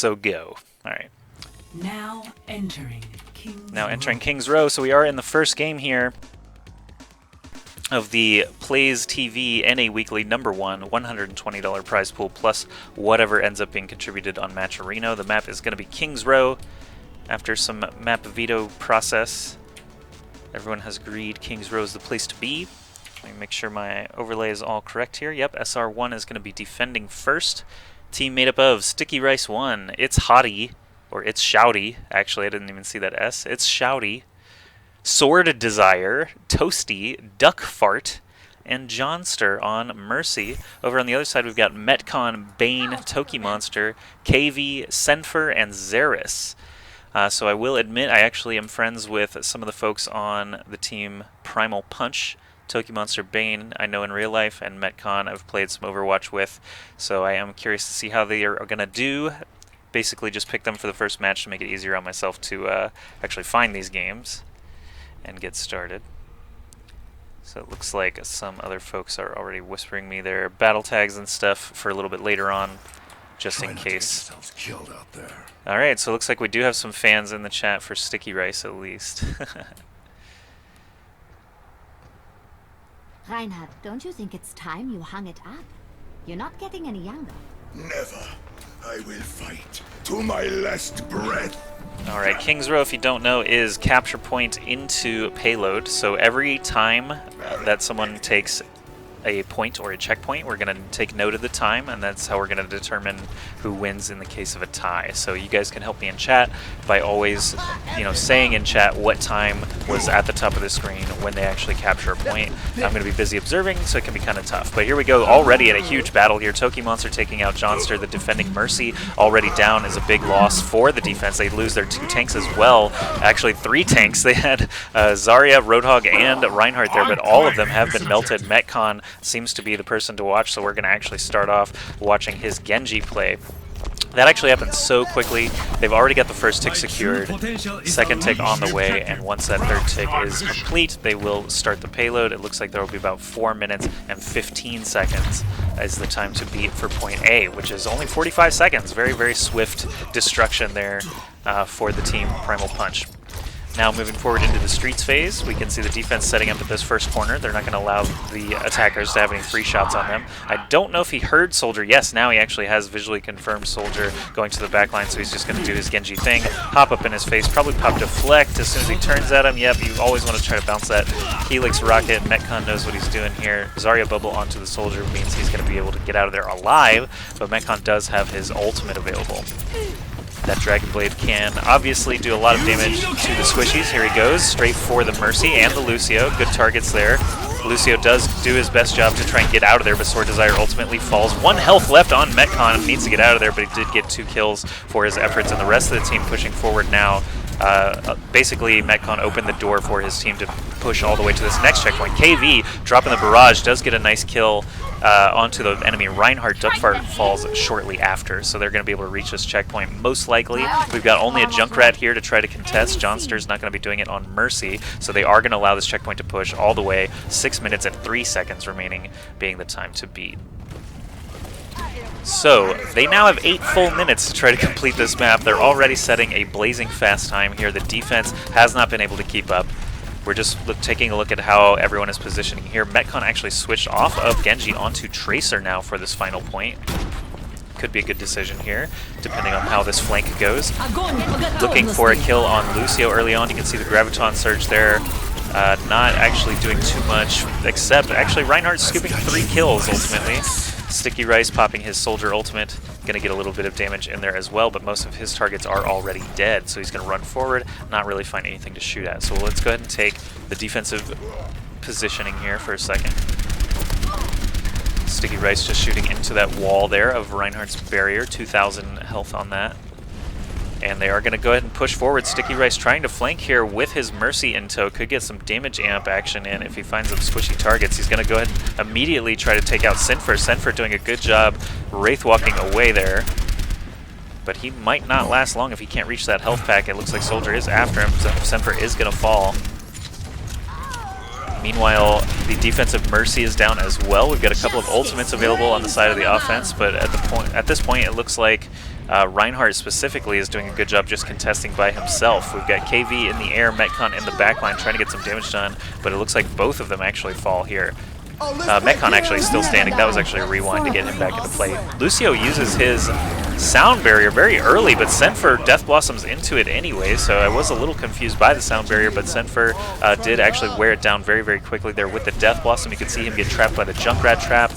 so go. Alright. Now entering King's Row. So we are in the first game here of the Plays TV NA Weekly #1 $120 prize pool plus whatever ends up being contributed on Match Arena. The map is going to be King's Row. After some map veto process, everyone has agreed King's Row is the place to be. Let me make sure my overlay is all correct here. Yep, SR1 is going to be defending first. Team made up of Sticky Rice 1, It's Hottie, or It's Shouty. Actually, I didn't even see that S. It's Shouty. Sword Desire, Toasty, Duck Fart, and Johnster on Mercy. Over on the other side, we've got Metcon, Bane, Toki Monster, KV, Senfer, and Xeris. So I will admit I actually am friends with some of the folks on the team Primal Punch. Toki Monster, Bane I know in real life, and Metcon I've played some Overwatch with. So I am curious to see how they are going to do. Basically just pick them for the first match to make it easier on myself to actually find these games and get started. So it looks like some other folks are already whispering me their battle tags and stuff for a little bit later on, just in case. Alright, so it looks like we do have some fans in the chat for Sticky Rice at least. Reinhard, don't you think it's time you hung it up? You're not getting any younger. Never. I will fight to my last breath. Alright, King's Row, if you don't know, is capture point into payload. So every time that someone takes a point or a checkpoint, we're going to take note of the time, and that's how we're going to determine who wins in the case of a tie. So you guys can help me in chat by always, saying in chat what time was at the top of the screen when they actually capture a point. I'm going to be busy observing, so it can be kind of tough. But here we go, already at a huge battle here. Toki Monster taking out Johnster, the defending Mercy, already down is a big loss for the defense. They lose their 2 tanks as well. Actually, 3 tanks. They had Zarya, Roadhog, and Reinhardt there, but all of them have been melted. Metcon seems to be the person to watch, so we're going to actually start off watching his Genji play. That actually happened so quickly. They've already got the first tick secured, second tick on the way, and once that third tick is complete, they will start the payload. It looks like there will be about 4 minutes and 15 seconds as the time to beat for point A, which is only 45 seconds. Very, very swift destruction there for the team Primal Punch. Now moving forward into the streets phase, we can see the defense setting up at this first corner. They're not going to allow the attackers to have any free shots on them. I don't know if he heard Soldier. Yes, now he actually has visually confirmed Soldier going to the back line, so he's just going to do his Genji thing. Hop up in his face, probably pop deflect as soon as he turns at him. Yep, you always want to try to bounce that Helix Rocket. Metcon knows what he's doing here. Zarya Bubble onto the Soldier means he's going to be able to get out of there alive, but Metcon does have his ultimate available. That Dragon Blade can obviously do a lot of damage to the squishies. Here he goes, straight for the Mercy and the Lucio. Good targets there. Lucio does do his best job to try and get out of there, but Sword Desire ultimately falls. 1 health left on Metcon. Needs to get out of there, but he did get 2 kills for his efforts, and the rest of the team pushing forward now. Basically, Metcon opened the door for his team to push all the way to this next checkpoint. KV, dropping the barrage, does get a nice kill onto the enemy. Reinhardt Duckfart falls shortly after, so they're going to be able to reach this checkpoint most likely. We've got only a Junkrat here to try to contest. Johnster's not going to be doing it on Mercy, so they are going to allow this checkpoint to push all the way. 6 minutes and 3 seconds remaining being the time to beat. So, they now have 8 full minutes to try to complete this map. They're already setting a blazing fast time here. The defense has not been able to keep up. We're just taking a look at how everyone is positioning here. Metcon actually switched off of Genji onto Tracer now for this final point. Could be a good decision here, depending on how this flank goes. Looking for a kill on Lucio early on. You can see the Graviton Surge there. Not actually doing too much, except actually Reinhardt scooping 3 kills ultimately. Sticky Rice popping his Soldier ultimate, going to get a little bit of damage in there as well, but most of his targets are already dead, so he's going to run forward, not really find anything to shoot at. So let's go ahead and take the defensive positioning here for a second. Sticky Rice just shooting into that wall there of Reinhardt's barrier, 2,000 health on that. And they are going to go ahead and push forward. Sticky Rice trying to flank here with his Mercy in tow. Could get some damage amp action in if he finds some squishy targets. He's going to go ahead and immediately try to take out Senfer. Senfer doing a good job wraith walking away there. But he might not last long if he can't reach that health pack. It looks like Soldier is after him. Senfer is going to fall. Meanwhile, the defensive Mercy is down as well. We've got a couple of ultimates available on the side of the offense, but at this point, it looks like Reinhardt specifically is doing a good job just contesting by himself. We've got KV in the air, Metcon in the backline trying to get some damage done, but it looks like both of them actually fall here. Metcon actually still standing. That was actually a rewind to get him back into play. Lucio uses his sound barrier very early, but Senfer Death Blossoms into it anyway, so I was a little confused by the sound barrier, but Senfer did actually wear it down very, very quickly there with the Death Blossom. You can see him get trapped by the Junkrat trap.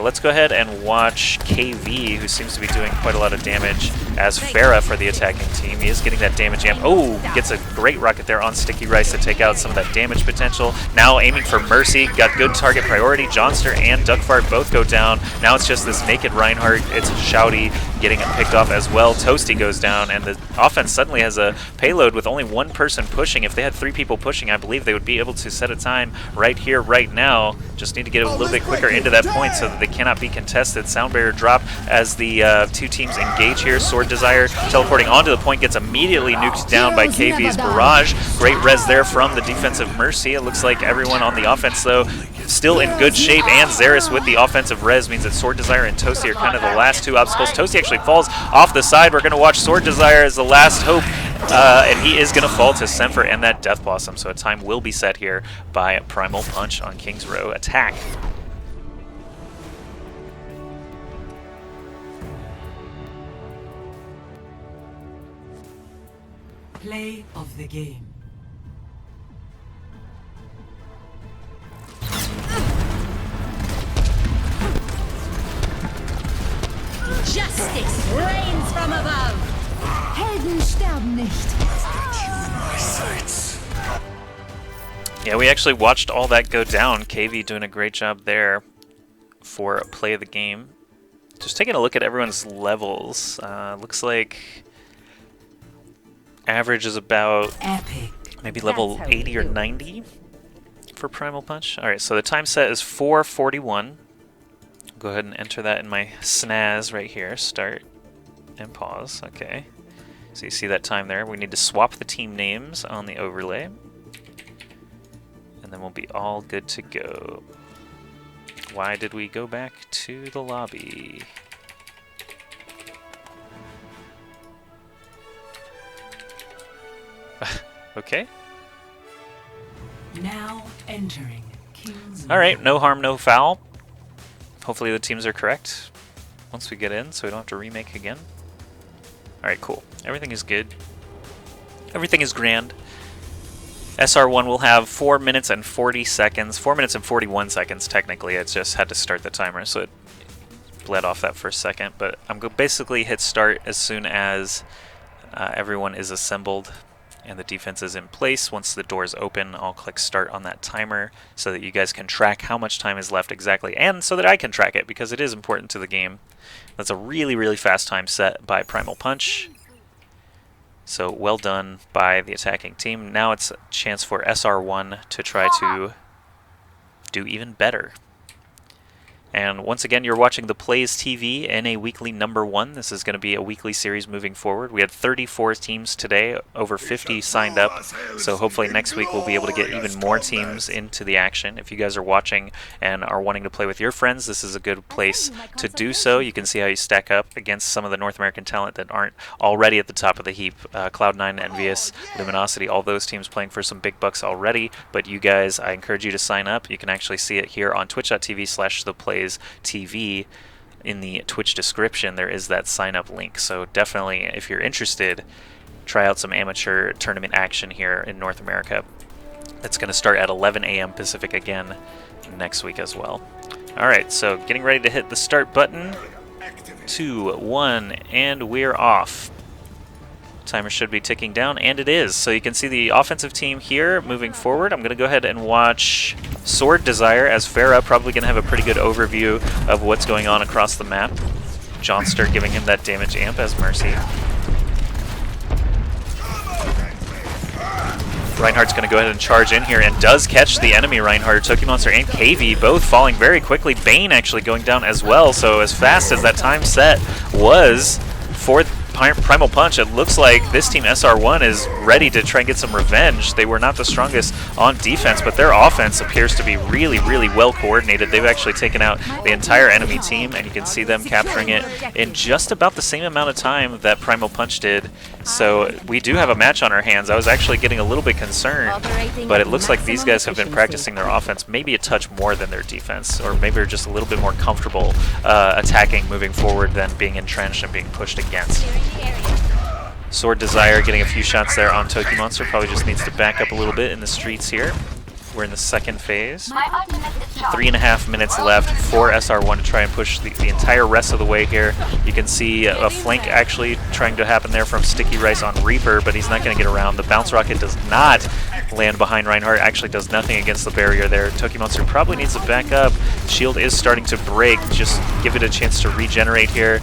Let's go ahead and watch KV, who seems to be doing quite a lot of damage, as Farah for the attacking team. He is getting that damage amp. Oh, gets a great rocket there on Sticky Rice to take out some of that damage potential. Now aiming for Mercy, got good target priority. Johnster and Duckfart both go down. Now it's just this naked Reinhardt. It's Shouty getting picked off as well. Toasty goes down, and the offense suddenly has a payload with only one person pushing. If they had 3 people pushing, I believe they would be able to set a time right here, right now. Just need to get a little bit quicker into that point so that they cannot be contested. Sound barrier drop as the 2 teams engage here. Sword Desire teleporting onto the point, gets immediately nuked down by KV's Barrage. Great res there from the defensive Mercy. It looks like everyone on the offense, though, still in good shape, and Xeris with the offensive res means that Sword Desire and Toasty are kind of the last 2 obstacles. Toasty actually falls off the side. We're going to watch Sword Desire as the last hope, and he is going to fall to Senfer and that Death Blossom, so a time will be set here by Primal Punch on King's Row attack. Play of the game. Justice reigns from above. Helden sterben nicht. Yeah, we actually watched all that go down. KV doing a great job there for play of the game. Just taking a look at everyone's levels. Looks like average is about Epic. maybe level 80 or 90 for Primal Punch. Alright, so the time set is 4:41. Go ahead and enter that in my snaz right here. Start and pause. Okay. So you see that time there. We need to swap the team names on the overlay. And then we'll be all good to go. Why did we go back to the lobby? Okay. Now entering King's All right, Row. no harm, no foul. Hopefully the teams are correct once we get in, so we don't have to remake again. All right, cool. Everything is good. Everything is grand. SR1 will have 4 minutes and 40 seconds. 4 minutes and 41 seconds, technically. It's just had to start the timer, so it bled off that for a second. But I'm going to basically hit start as soon as everyone is assembled and the defense is in place. Once the doors open, I'll click start on that timer so that you guys can track how much time is left exactly, and so that I can track it, because it is important to the game. That's a really, really fast time set by Primal Punch. So well done by the attacking team. Now it's a chance for SR1 to try to do even better. And once again, you're watching the Plays TV in a weekly #1. This is going to be a weekly series moving forward. We had 34 teams today, over 50 signed up, so hopefully next week we'll be able to get even more teams into the action. If you guys are watching and are wanting to play with your friends, this is a good place to do so. You can see how you stack up against some of the North American talent that aren't already at the top of the heap. Cloud9, Envious, Luminosity, all those teams playing for some big bucks already, but you guys, I encourage you to sign up. You can actually see it here on twitch.tv/theplays TV. In the Twitch description there is that sign up link, so definitely if you're interested, try out some amateur tournament action here in North America. It's going to start at 11 a.m. Pacific again next week as well. Alright, so getting ready to hit the start button. 2, 1, and we're off. Timer should be ticking down, and it is. So you can see the offensive team here moving forward. I'm going to go ahead and watch Sword Desire as Farah, probably going to have a pretty good overview of what's going on across the map. Johnster giving him that damage amp as Mercy. Reinhardt's going to go ahead and charge in here and does catch the enemy Reinhardt. Toki Monster and KV both falling very quickly. Bane actually going down as well. So as fast as that time set was for Primal Punch, it looks like this team SR1 is ready to try and get some revenge. They were not the strongest on defense, but their offense appears to be really, really well coordinated. They've actually taken out the entire enemy team, and you can see them capturing it in just about the same amount of time that Primal Punch did. So we do have a match on our hands. I was actually getting a little bit concerned, but it looks like these guys have been practicing their offense maybe a touch more than their defense, or maybe they're just a little bit more comfortable attacking moving forward than being entrenched and being pushed against. Sword Desire getting a few shots there on Toki Monster. Probably just needs to back up a little bit in the streets here. We're in the second phase. 3.5 minutes left for SR1 to try and push the entire rest of the way here. You can see a flank actually trying to happen there from Sticky Rice on Reaper, but he's not going to get around. The Bounce Rocket does not land behind Reinhardt, actually does nothing against the barrier there. Toki Monster probably needs to back up. Shield is starting to break. Just give it a chance to regenerate here.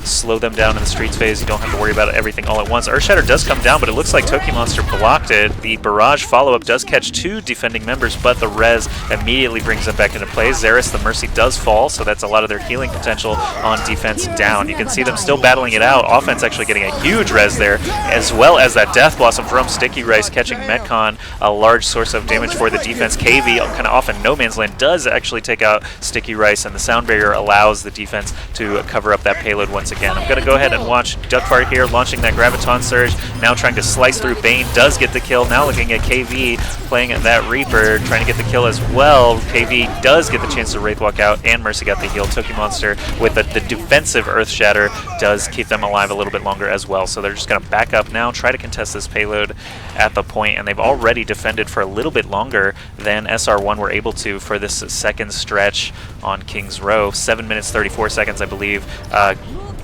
Slow them down in the streets phase. You don't have to worry about everything all at once. Earthshatter does come down, but it looks like Toki Monster blocked it. The barrage follow-up does catch 2 defending members, but the res immediately brings them back into play. Xeris, the Mercy, does fall, so that's a lot of their healing potential on defense down. You can see them still battling it out. Offense actually getting a huge res there, as well as that Death Blossom from Sticky Rice catching Metcon, a large source of damage for the defense. KV, kind of off in no man's land, does actually take out Sticky Rice, and the Sound Barrier allows the defense to cover up that payload once again. I'm going to go ahead and watch Duckfart here launching that Graviton Surge, now trying to slice through. Bane does get the kill. Now looking at KV playing at that Reaper, trying to get the kill as well. KV does get the chance to Wraithwalk out, and Mercy got the heal. Toki Monster with the defensive Earth Shatter does keep them alive a little bit longer as well. So they're just going to back up now, try to contest this payload at the point, and they've already defended for a little bit longer than SR1 were able to for this second stretch on King's Row. 7 minutes 34 seconds, I believe.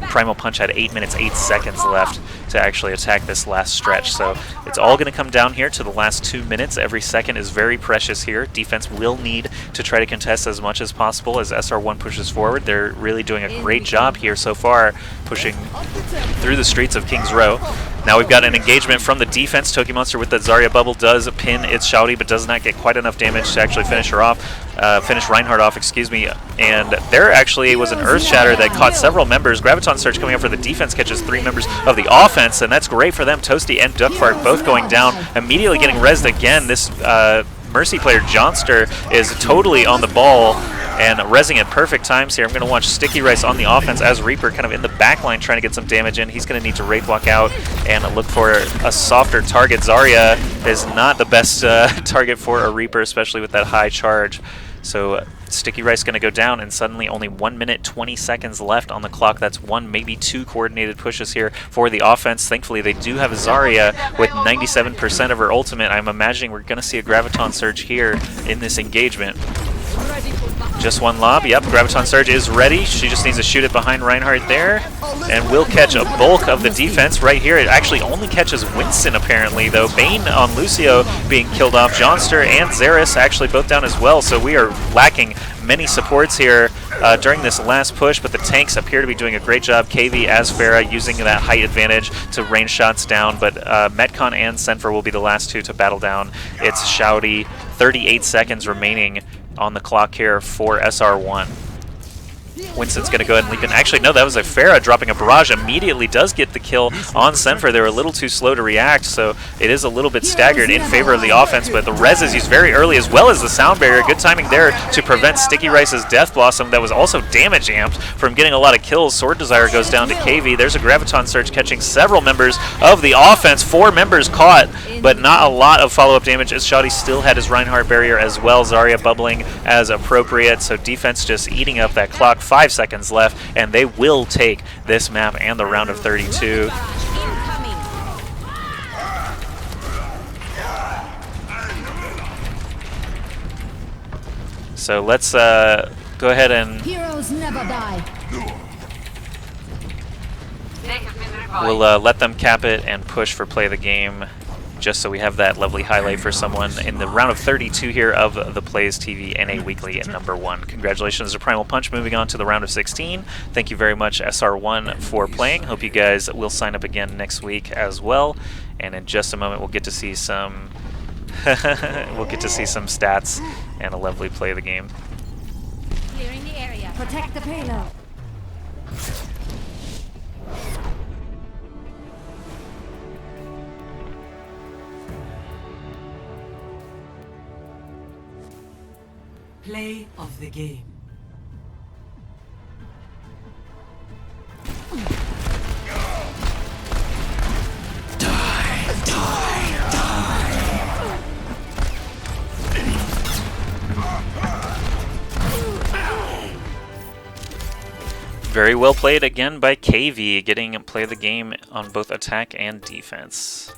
Primal Punch had 8 minutes 8 seconds left to actually attack this last stretch, so it's all going to come down here to the last 2 minutes. Every second is very precious here. Defense will need to try to contest as much as possible as SR1 pushes forward. They're really doing a great job here so far, pushing through the streets of King's Row. Now we've got an engagement from the defense. Toki Monster with the Zarya bubble does pin its Shouty, but does not get quite enough damage to actually finish her off. Finish Reinhardt off, excuse me. And there actually was an Earth Shatter that caught several members. Graviton Surge coming up for the defense catches 3 members of the offense, and that's great for them. Toasty and Duckfart both going down, immediately getting rezzed again. This Mercy player, Johnster, is totally on the ball and rezzing at perfect times here. I'm going to watch Sticky Rice on the offense as Reaper kind of in the back line trying to get some damage in. He's going to need to Wraithwalk out and look for a softer target. Zarya is not the best target for a Reaper, especially with that high charge. So Sticky Rice going to go down, and suddenly only 1 minute 20 seconds left on the clock. That's 1, maybe 2 coordinated pushes here for the offense. Thankfully, they do have Zarya with 97% of her ultimate. I'm imagining we're going to see a Graviton Surge here in this engagement. Just one lob. Yep, Graviton Surge is ready. She just needs to shoot it behind Reinhardt there, and will catch a bulk of the defense right here. It actually only catches Winston, apparently, though. Bane on Lucio being killed off. Johnster and Xeris actually both down as well, so we are lacking many supports here during this last push, but the tanks appear to be doing a great job. KV as Pharah using that height advantage to rain shots down, but Metcon and Senfer will be the last 2 to battle down. It's Shouty. 38 seconds remaining on the clock here for SR1. Winston's going to go ahead and leap in. Actually, no, that was a Pharah dropping a barrage. Immediately does get the kill on Senfer. They were a little too slow to react, so it is a little bit staggered in favor of the offense, but the res is used very early, as well as the Sound Barrier. Good timing there to prevent Sticky Rice's Death Blossom that was also damage amped from getting a lot of kills. Sword Desire goes down to KV. There's a Graviton Surge catching several members of the offense. 4 members caught, but not a lot of follow-up damage, as Shouty still had his Reinhardt Barrier as well. Zarya bubbling as appropriate, so defense just eating up that clock. 5 seconds left, and they will take this map and the round of 32. So let's go ahead and Heroes never die. we'll let them cap it and push for play of the game, just so we have that lovely highlight for someone in the round of 32 here of the Plays TV NA Weekly at #1. Congratulations to Primal Punch moving on to the round of 16. Thank you very much, SR1, for playing. Hope you guys will sign up again next week as well. And in just a moment, we'll get to see some stats and a lovely play of the game. Clearing the area. Protect the payload. Play of the game. Very well played again by KV, getting play of the game on both attack and defense.